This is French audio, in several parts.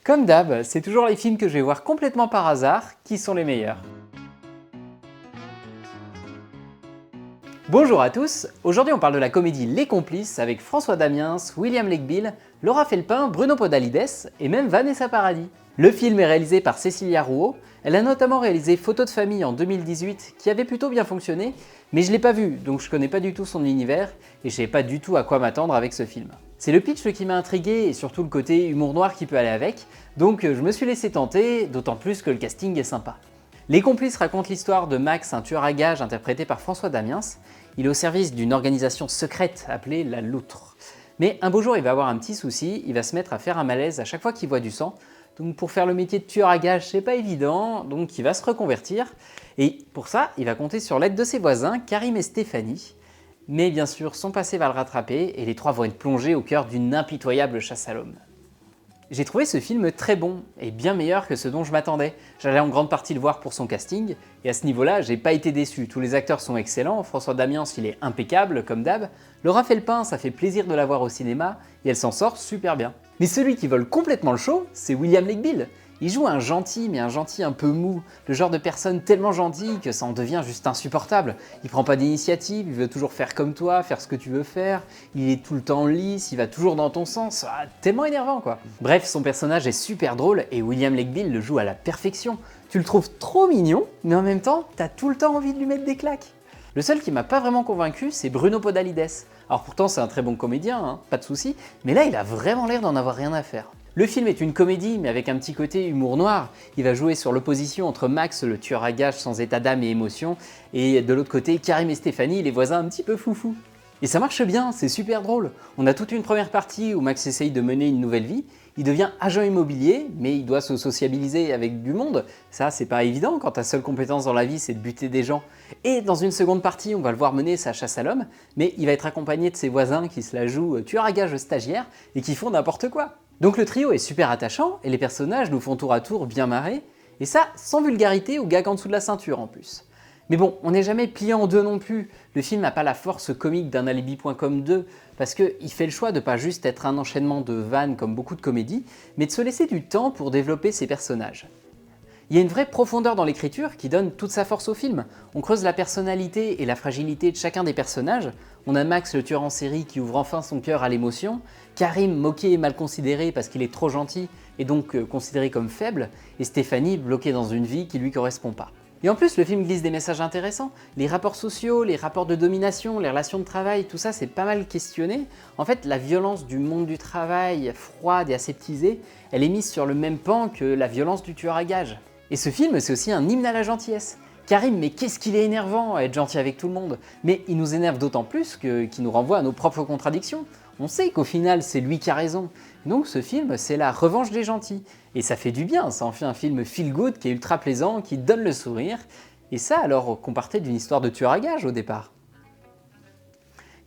Comme d'hab, c'est toujours les films que je vais voir complètement par hasard qui sont les meilleurs. Bonjour à tous, aujourd'hui on parle de la comédie Les Complices avec François Damiens, William Legbill, Laura Felpin, Bruno Podalides et même Vanessa Paradis. Le film est réalisé par Cécilia Rouault, elle a notamment réalisé Photo de famille en 2018 qui avait plutôt bien fonctionné, mais je l'ai pas vu donc je connais pas du tout son univers et je savais pas du tout à quoi m'attendre avec ce film. C'est le pitch qui m'a intrigué et surtout le côté humour noir qui peut aller avec, donc je me suis laissé tenter, d'autant plus que le casting est sympa. Les Complices racontent l'histoire de Max, un tueur à gages interprété par François Damiens. Il est au service d'une organisation secrète appelée la Loutre. Mais un beau jour, il va avoir un petit souci, il va se mettre à faire un malaise à chaque fois qu'il voit du sang. Donc pour faire le métier de tueur à gages, c'est pas évident, donc il va se reconvertir. Et pour ça, il va compter sur l'aide de ses voisins, Karim et Stéphanie. Mais bien sûr, son passé va le rattraper et les trois vont être plongés au cœur d'une impitoyable chasse à l'homme. J'ai trouvé ce film très bon et bien meilleur que ce dont je m'attendais. J'allais en grande partie le voir pour son casting et à ce niveau-là, j'ai pas été déçu. Tous les acteurs sont excellents, François Damiens il est impeccable comme d'hab, Laura Felpin ça fait plaisir de la voir au cinéma et elle s'en sort super bien. Mais celui qui vole complètement le show, c'est William Legbill. Il joue un gentil, mais un gentil un peu mou, le genre de personne tellement gentille que ça en devient juste insupportable. Il prend pas d'initiative, il veut toujours faire comme toi, faire ce que tu veux faire, il est tout le temps lisse, il va toujours dans ton sens, tellement énervant quoi. Bref, son personnage est super drôle et William Legbill le joue à la perfection. Tu le trouves trop mignon, mais en même temps, t'as tout le temps envie de lui mettre des claques. Le seul qui m'a pas vraiment convaincu, c'est Bruno Podalides. Alors pourtant c'est un très bon comédien, pas de souci, mais là il a vraiment l'air d'en avoir rien à faire. Le film est une comédie, mais avec un petit côté humour noir. Il va jouer sur l'opposition entre Max, le tueur à gages sans état d'âme et émotion, et de l'autre côté, Karim et Stéphanie, les voisins un petit peu foufous. Et ça marche bien, c'est super drôle. On a toute une première partie où Max essaye de mener une nouvelle vie. Il devient agent immobilier, mais il doit se sociabiliser avec du monde. Ça, c'est pas évident quand ta seule compétence dans la vie, c'est de buter des gens. Et dans une seconde partie, on va le voir mener sa chasse à l'homme, mais il va être accompagné de ses voisins qui se la jouent tueur à gages stagiaires et qui font n'importe quoi. Donc le trio est super attachant et les personnages nous font tour à tour bien marrer, et ça sans vulgarité ou gag en dessous de la ceinture en plus. Mais bon, on n'est jamais plié en deux non plus, le film n'a pas la force comique d'un Alibi.com 2, parce qu'il fait le choix de pas juste être un enchaînement de vannes comme beaucoup de comédies, mais de se laisser du temps pour développer ses personnages. Il y a une vraie profondeur dans l'écriture qui donne toute sa force au film. On creuse la personnalité et la fragilité de chacun des personnages. On a Max, le tueur en série, qui ouvre enfin son cœur à l'émotion, Karim, moqué et mal considéré parce qu'il est trop gentil et donc considéré comme faible, et Stéphanie, bloquée dans une vie qui lui correspond pas. Et en plus, le film glisse des messages intéressants. Les rapports sociaux, les rapports de domination, les relations de travail, tout ça c'est pas mal questionné. En fait, la violence du monde du travail, froide et aseptisée, elle est mise sur le même pan que la violence du tueur à gages. Et ce film, c'est aussi un hymne à la gentillesse. Karim, mais qu'est-ce qu'il est énervant à être gentil avec tout le monde. Mais il nous énerve d'autant plus qu'il nous renvoie à nos propres contradictions. On sait qu'au final, c'est lui qui a raison. Donc ce film, c'est la revanche des gentils. Et ça fait du bien, ça en fait un film feel good qui est ultra plaisant, qui donne le sourire. Et ça alors qu'on partait d'une histoire de tueur à gages au départ.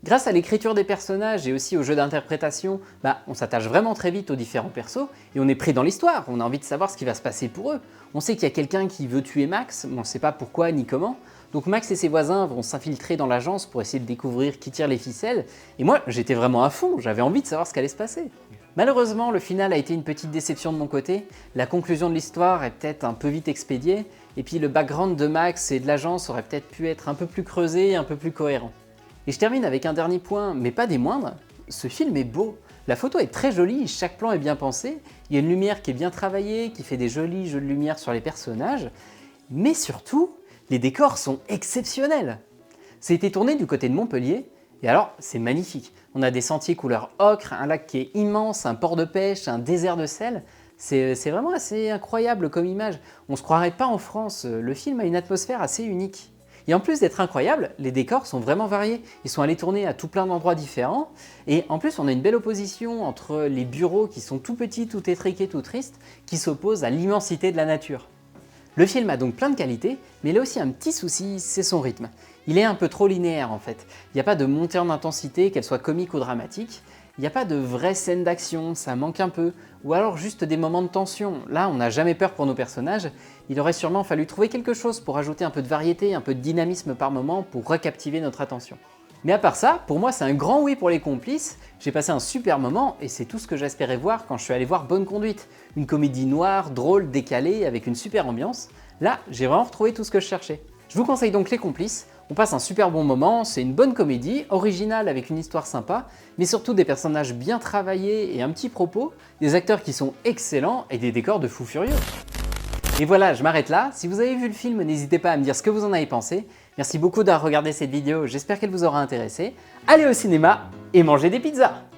Grâce à l'écriture des personnages et aussi au jeu d'interprétation, on s'attache vraiment très vite aux différents persos et on est pris dans l'histoire, on a envie de savoir ce qui va se passer pour eux. On sait qu'il y a quelqu'un qui veut tuer Max, mais on ne sait pas pourquoi ni comment. Donc Max et ses voisins vont s'infiltrer dans l'agence pour essayer de découvrir qui tire les ficelles. Et moi, j'étais vraiment à fond, j'avais envie de savoir ce qu'allait se passer. Malheureusement, le final a été une petite déception de mon côté. La conclusion de l'histoire est peut-être un peu vite expédiée. Et puis le background de Max et de l'agence aurait peut-être pu être un peu plus creusé et un peu plus cohérent. Et je termine avec un dernier point, mais pas des moindres. Ce film est beau. La photo est très jolie, chaque plan est bien pensé. Il y a une lumière qui est bien travaillée, qui fait des jolis jeux de lumière sur les personnages. Mais surtout, les décors sont exceptionnels. Ça a été tourné du côté de Montpellier, et alors c'est magnifique. On a des sentiers couleur ocre, un lac qui est immense, un port de pêche, un désert de sel. C'est vraiment assez incroyable comme image. On ne se croirait pas en France, le film a une atmosphère assez unique. Et en plus d'être incroyable, les décors sont vraiment variés. Ils sont allés tourner à tout plein d'endroits différents. Et en plus, on a une belle opposition entre les bureaux qui sont tout petits, tout étriqués, tout tristes, qui s'opposent à l'immensité de la nature. Le film a donc plein de qualités, mais il a aussi un petit souci, c'est son rythme. Il est un peu trop linéaire en fait. Il n'y a pas de montée en intensité, qu'elle soit comique ou dramatique. Il n'y a pas de vraies scènes d'action, ça manque un peu. Ou alors juste des moments de tension. Là, on n'a jamais peur pour nos personnages. Il aurait sûrement fallu trouver quelque chose pour ajouter un peu de variété, un peu de dynamisme par moment pour recaptiver notre attention. Mais à part ça, pour moi c'est un grand oui pour Les Complices, j'ai passé un super moment et c'est tout ce que j'espérais voir quand je suis allé voir Bonne Conduite. Une comédie noire, drôle, décalée, avec une super ambiance. Là, j'ai vraiment retrouvé tout ce que je cherchais. Je vous conseille donc Les Complices, on passe un super bon moment, c'est une bonne comédie, originale avec une histoire sympa, mais surtout des personnages bien travaillés et un petit propos, des acteurs qui sont excellents et des décors de fous furieux. Et voilà, je m'arrête là. Si vous avez vu le film, n'hésitez pas à me dire ce que vous en avez pensé. Merci beaucoup d'avoir regardé cette vidéo, j'espère qu'elle vous aura intéressé. Allez au cinéma et mangez des pizzas!